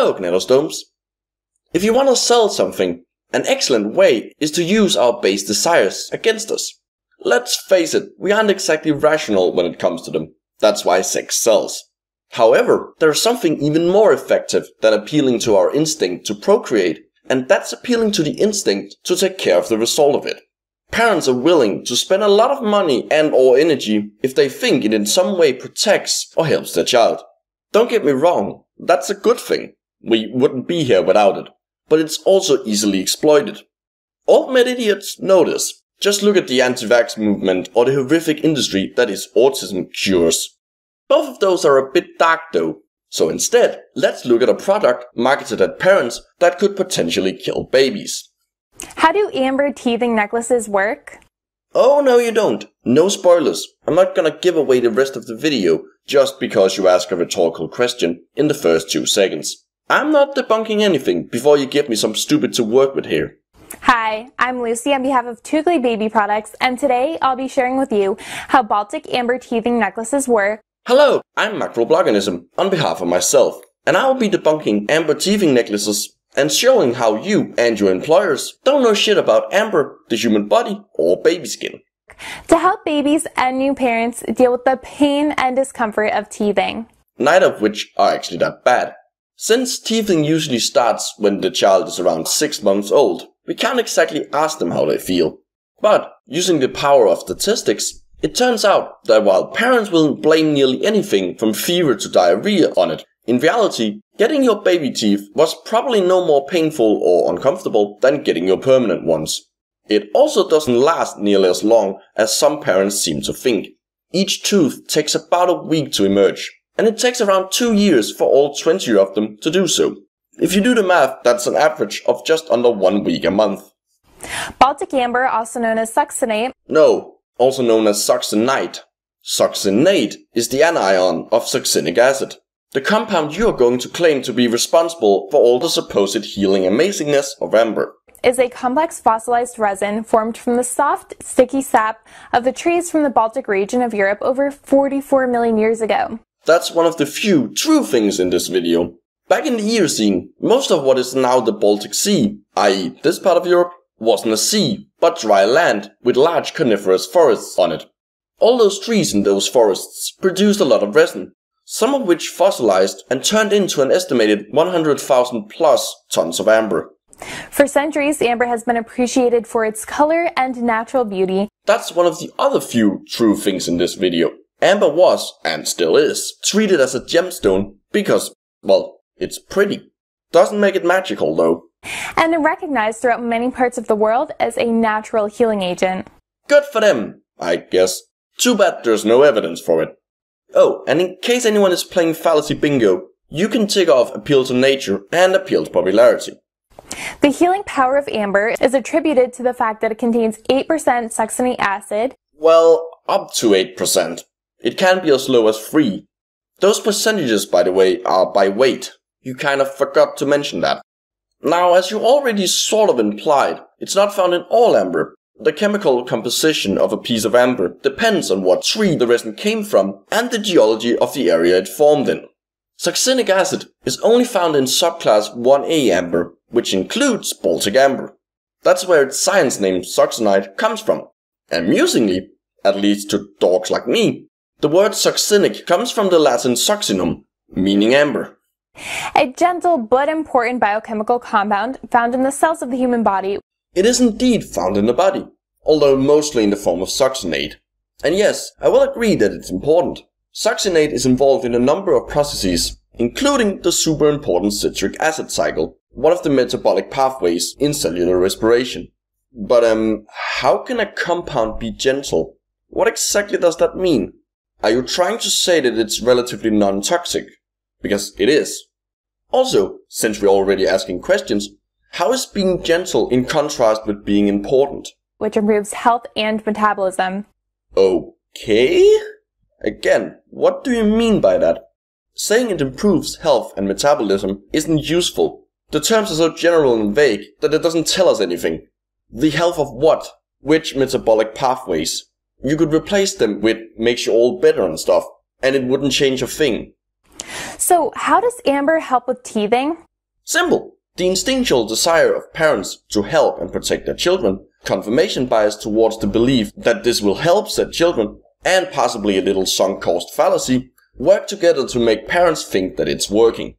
Hello, Gnettostomes. If you want to sell something, an excellent way is to use our base desires against us. Let's face it, we aren't exactly rational when it comes to them. That's why sex sells. However, there is something even more effective than appealing to our instinct to procreate, and that's appealing to the instinct to take care of the result of it. Parents are willing to spend a lot of money and or energy if they think it in some way protects or helps their child. Don't get me wrong, that's a good thing. We wouldn't be here without it. But it's also easily exploited. Old med idiots know this. Just look at the anti-vax movement or the horrific industry that is autism cures. Both of those are a bit dark though. So instead, let's look at a product marketed at parents that could potentially kill babies. How do amber teething necklaces work? Oh no you don't. No spoilers. I'm not gonna give away the rest of the video just because you ask a rhetorical question in the first 2 seconds. I'm not debunking anything before you give me some stupid to work with here. Hi, I'm Lucy on behalf of Toogly Baby Products, and today I'll be sharing with you how Baltic amber teething necklaces work. Hello, I'm Macrobloganism on behalf of myself, and I will be debunking amber teething necklaces and showing how you and your employers don't know shit about amber, the human body, or baby skin. To help babies and new parents deal with the pain and discomfort of teething. Neither of which are actually that bad. Since teething usually starts when the child is around 6 months old, we can't exactly ask them how they feel. But, using the power of statistics, it turns out that while parents will blame nearly anything from fever to diarrhea on it, in reality, getting your baby teeth was probably no more painful or uncomfortable than getting your permanent ones. It also doesn't last nearly as long as some parents seem to think. Each tooth takes about a week to emerge. And it takes around 2 years for all 20 of them to do so. If you do the math, that's an average of just under 1 week a month. Baltic amber, also known as succinate. No, also known as succinate. Succinate is the anion of succinic acid. The compound you are going to claim to be responsible for all the supposed healing amazingness of amber. Is a complex fossilized resin formed from the soft, sticky sap of the trees from the Baltic region of Europe over 44 million years ago. That's one of the few true things in this video. Back in the Eocene, most of what is now the Baltic Sea, i.e. this part of Europe, wasn't a sea, but dry land with large coniferous forests on it. All those trees in those forests produced a lot of resin, some of which fossilized and turned into an estimated 100,000 plus tons of amber. For centuries, amber has been appreciated for its color and natural beauty. That's one of the other few true things in this video. Amber was, and still is, treated as a gemstone because, well, it's pretty. Doesn't make it magical though. And recognized throughout many parts of the world as a natural healing agent. Good for them, I guess. Too bad there's no evidence for it. Oh, and in case anyone is playing fallacy bingo, you can tick off appeal to nature and appeal to popularity. The healing power of amber is attributed to the fact that it contains 8% succinate acid. Well, up to 8%. It can be as low as 3. Those percentages, by the way, are by weight. You kind of forgot to mention that. Now, as you already sort of implied, it's not found in all amber. The chemical composition of a piece of amber depends on what tree the resin came from and the geology of the area it formed in. Succinic acid is only found in subclass 1A amber, which includes Baltic amber. That's where its science name succinate comes from. Amusingly, at least to dorks like me, the word succinic comes from the Latin succinum, meaning amber. A gentle but important biochemical compound found in the cells of the human body. It is indeed found in the body, although mostly in the form of succinate. And yes, I will agree that it's important. Succinate is involved in a number of processes, including the super important citric acid cycle, one of the metabolic pathways in cellular respiration. But how can a compound be gentle? What exactly does that mean? Are you trying to say that it's relatively non-toxic? Because it is. Also, since we're already asking questions, how is being gentle in contrast with being important? Which improves health and metabolism. Okay? Again, what do you mean by that? Saying it improves health and metabolism isn't useful. The terms are so general and vague that it doesn't tell us anything. The health of what? Which metabolic pathways? You could replace them with makes you all better and stuff, and it wouldn't change a thing. So how does amber help with teething? Simple. The instinctual desire of parents to help and protect their children, confirmation bias towards the belief that this will help said children, and possibly a little sunk cost fallacy, work together to make parents think that it's working.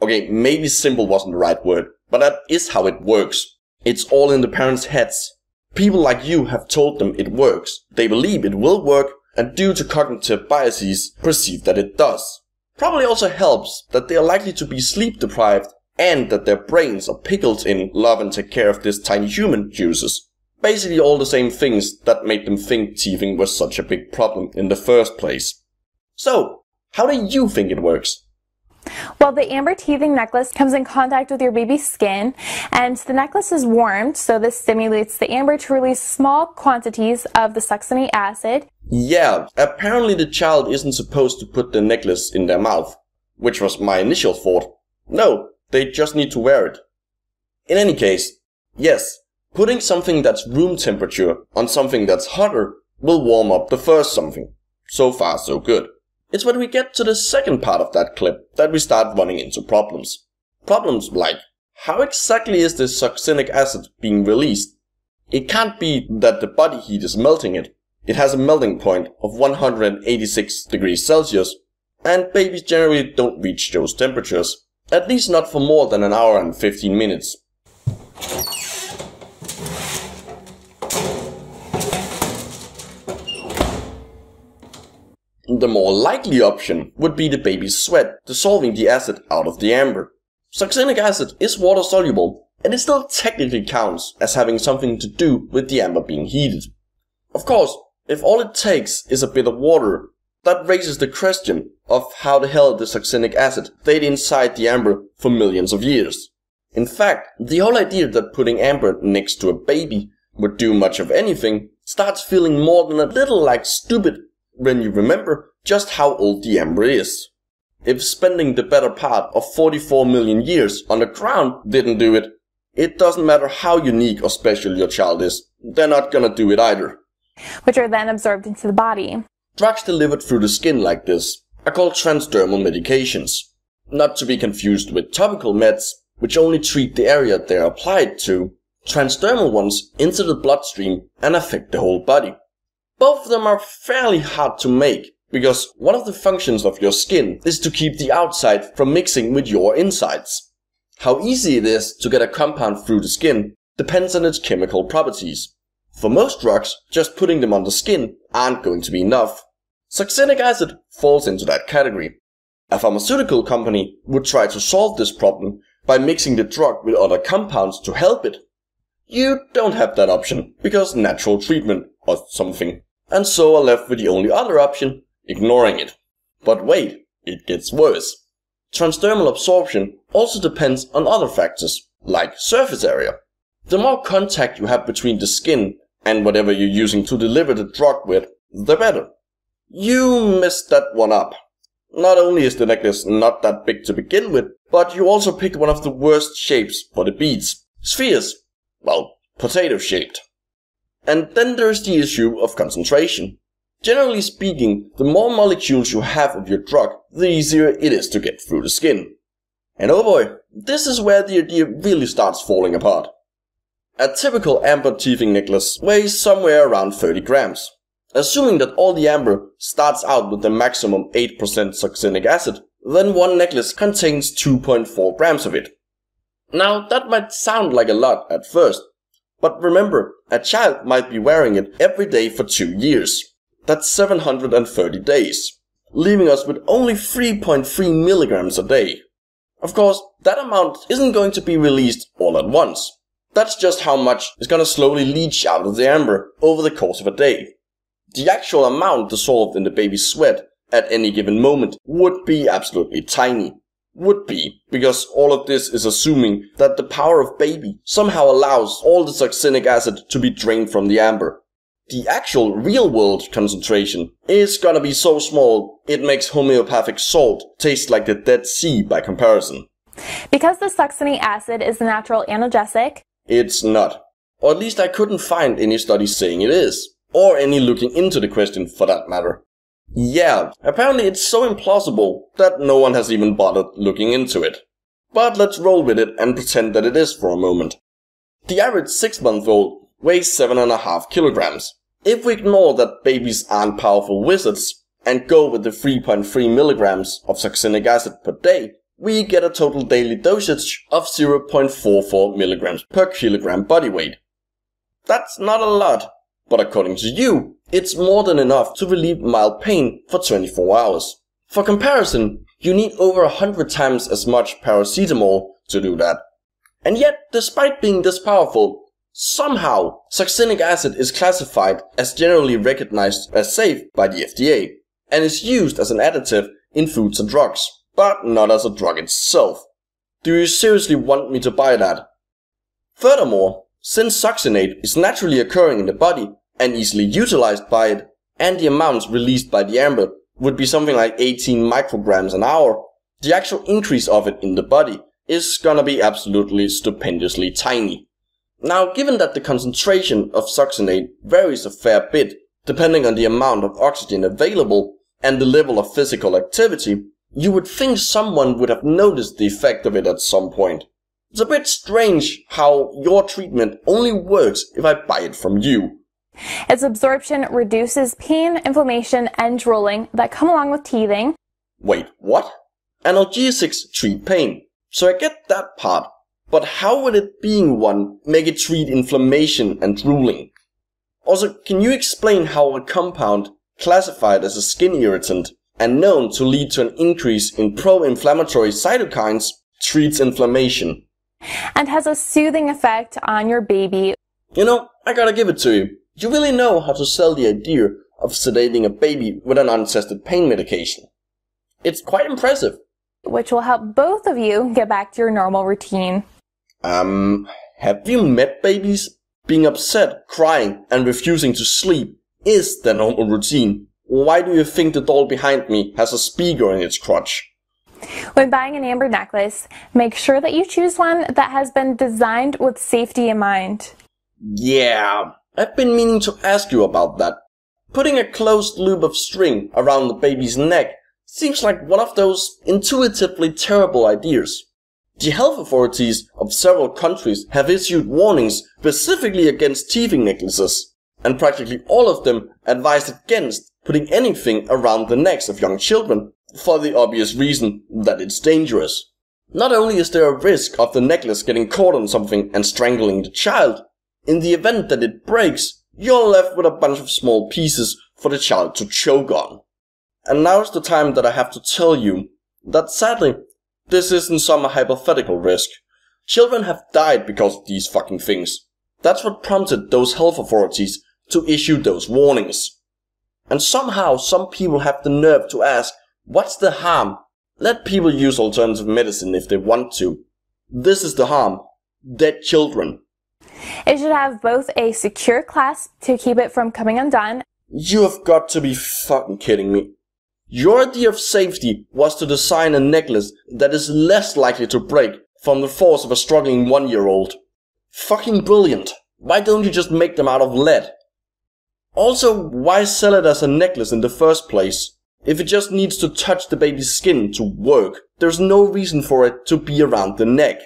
Okay, maybe simple wasn't the right word, but that is how it works. It's all in the parents' heads. People like you have told them it works, they believe it will work, and due to cognitive biases, perceive that it does. Probably also helps that they are likely to be sleep deprived and that their brains are pickled in love and take care of this tiny human juices. Basically all the same things that made them think teething was such a big problem in the first place. So, how do you think it works? Well, the amber teething necklace comes in contact with your baby's skin, and the necklace is warmed, so this stimulates the amber to release small quantities of the succinate acid. Yeah, apparently the child isn't supposed to put the necklace in their mouth, which was my initial thought. No, they just need to wear it. In any case, yes, putting something that's room temperature on something that's hotter will warm up the first something. So far, so good. It's when we get to the second part of that clip that we start running into problems. Problems like, how exactly is this succinic acid being released? It can't be that the body heat is melting it. It has a melting point of 186 degrees Celsius, and babies generally don't reach those temperatures, at least not for more than an hour and 15 minutes. The more likely option would be the baby's sweat dissolving the acid out of the amber. Succinic acid is water soluble, and it still technically counts as having something to do with the amber being heated. Of course, if all it takes is a bit of water, that raises the question of how the hell the succinic acid stayed inside the amber for millions of years. In fact, the whole idea that putting amber next to a baby would do much of anything starts feeling more than a little like stupid when you remember just how old the amber is. If spending the better part of 44 million years on the ground didn't do it, it doesn't matter how unique or special your child is, they're not gonna do it either. Which are then absorbed into the body. Drugs delivered through the skin like this are called transdermal medications, not to be confused with topical meds, which only treat the area they're applied to. Transdermal ones enter the bloodstream and affect the whole body. Both of them are fairly hard to make, because one of the functions of your skin is to keep the outside from mixing with your insides. How easy it is to get a compound through the skin depends on its chemical properties. For most drugs, just putting them on the skin aren't going to be enough. Succinic acid falls into that category. A pharmaceutical company would try to solve this problem by mixing the drug with other compounds to help it. You don't have that option, because natural treatment or something, and so are left with the only other option, ignoring it. But wait, it gets worse. Transdermal absorption also depends on other factors, like surface area. The more contact you have between the skin and whatever you're using to deliver the drug with, the better. You messed that one up. Not only is the necklace not that big to begin with, but you also picked one of the worst shapes for the beads. Spheres. Well, potato-shaped. And then there's the issue of concentration. Generally speaking, the more molecules you have of your drug, the easier it is to get through the skin. And oh boy, this is where the idea really starts falling apart. A typical amber teething necklace weighs somewhere around 30 grams. Assuming that all the amber starts out with the maximum 8% succinic acid, then one necklace contains 2.4 grams of it. Now that might sound like a lot at first, but remember, a child might be wearing it every day for 2 years. That's 730 days, leaving us with only 3.3 milligrams a day. Of course, that amount isn't going to be released all at once. That's just how much is going to slowly leach out of the amber over the course of a day. The actual amount dissolved in the baby's sweat at any given moment would be absolutely tiny. Would be, because all of this is assuming that the power of baby somehow allows all the succinic acid to be drained from the amber. The actual real-world concentration is gonna be so small it makes homeopathic salt taste like the Dead Sea by comparison. Because the succinate acid is a natural analgesic, it's not. Or at least I couldn't find any studies saying it is. Or any looking into the question for that matter. Yeah, apparently it's so implausible that no one has even bothered looking into it. But let's roll with it and pretend that it is for a moment. The average 6-month-old weighs 7.5 kilograms. If we ignore that babies aren't powerful wizards and go with the 3.3 milligrams of succinic acid per day, we get a total daily dosage of 0.44 milligrams per kilogram body weight. That's not a lot, but according to you, it's more than enough to relieve mild pain for 24 hours. For comparison, you need over 100 times as much paracetamol to do that. And yet, despite being this powerful, somehow succinic acid is classified as generally recognized as safe by the FDA and is used as an additive in foods and drugs, but not as a drug itself. Do you seriously want me to buy that? Furthermore, since succinate is naturally occurring in the body and easily utilized by it, and the amounts released by the amber would be something like 18 micrograms an hour, the actual increase of it in the body is gonna be absolutely stupendously tiny. Now, given that the concentration of succinate varies a fair bit depending on the amount of oxygen available and the level of physical activity, you would think someone would have noticed the effect of it at some point. It's a bit strange how your treatment only works if I buy it from you. Its absorption reduces pain, inflammation, and drooling that come along with teething. Wait, what? Analgesics treat pain, so I get that part. But how would it being one make it treat inflammation and drooling? Also, can you explain how a compound classified as a skin irritant and known to lead to an increase in pro-inflammatory cytokines treats inflammation? And has a soothing effect on your baby. You know, I gotta give it to you. You really know how to sell the idea of sedating a baby with an untested pain medication. It's quite impressive. Which will help both of you get back to your normal routine. Have you met babies? Being upset, crying, and refusing to sleep is their normal routine. Why do you think the doll behind me has a speaker in its crotch? When buying an amber necklace, make sure that you choose one that has been designed with safety in mind. Yeah, I've been meaning to ask you about that. Putting a closed loop of string around the baby's neck seems like one of those intuitively terrible ideas. The health authorities of several countries have issued warnings specifically against teething necklaces, and practically all of them advised against putting anything around the necks of young children for the obvious reason that it's dangerous. Not only is there a risk of the necklace getting caught on something and strangling the child, in the event that it breaks, you're left with a bunch of small pieces for the child to choke on. And now's the time that I have to tell you that sadly, this isn't some hypothetical risk. Children have died because of these fucking things. That's what prompted those health authorities to issue those warnings. And somehow some people have the nerve to ask, what's the harm? Let people use alternative medicine if they want to. This is the harm. Dead children. It should have both a secure clasp to keep it from coming undone. You have got to be fucking kidding me. Your idea of safety was to design a necklace that is less likely to break from the force of a struggling 1-year-old. Fucking brilliant. Why don't you just make them out of lead? Also, why sell it as a necklace in the first place? If it just needs to touch the baby's skin to work, there's no reason for it to be around the neck.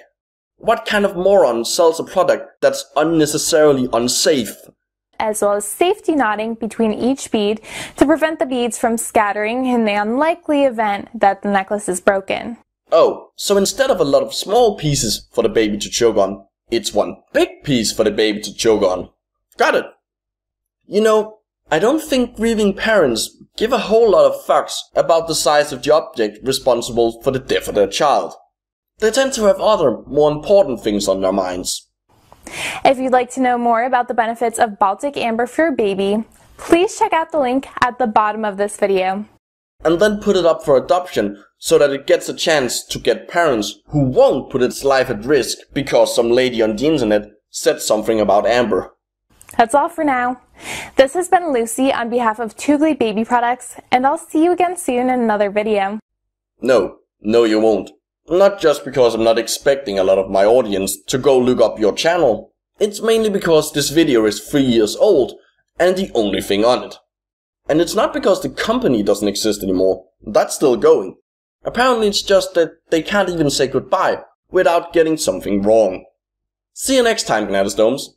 What kind of moron sells a product that's unnecessarily unsafe? As well as safety knotting between each bead to prevent the beads from scattering in the unlikely event that the necklace is broken. Oh, so instead of a lot of small pieces for the baby to choke on, it's one big piece for the baby to choke on. Got it. You know, I don't think grieving parents give a whole lot of fucks about the size of the object responsible for the death of their child. They tend to have other, more important things on their minds. If you'd like to know more about the benefits of Baltic Amber for your baby, please check out the link at the bottom of this video. And then put it up for adoption so that it gets a chance to get parents who won't put its life at risk because some lady on the internet said something about Amber. That's all for now. This has been Lucy on behalf of Toogly Baby Products, and I'll see you again soon in another video. No you won't. Not just because I'm not expecting a lot of my audience to go look up your channel. It's mainly because this video is 3 years old and the only thing on it. And it's not because the company doesn't exist anymore. That's still going. Apparently it's just that they can't even say goodbye without getting something wrong. See you next time, Gnatostomes.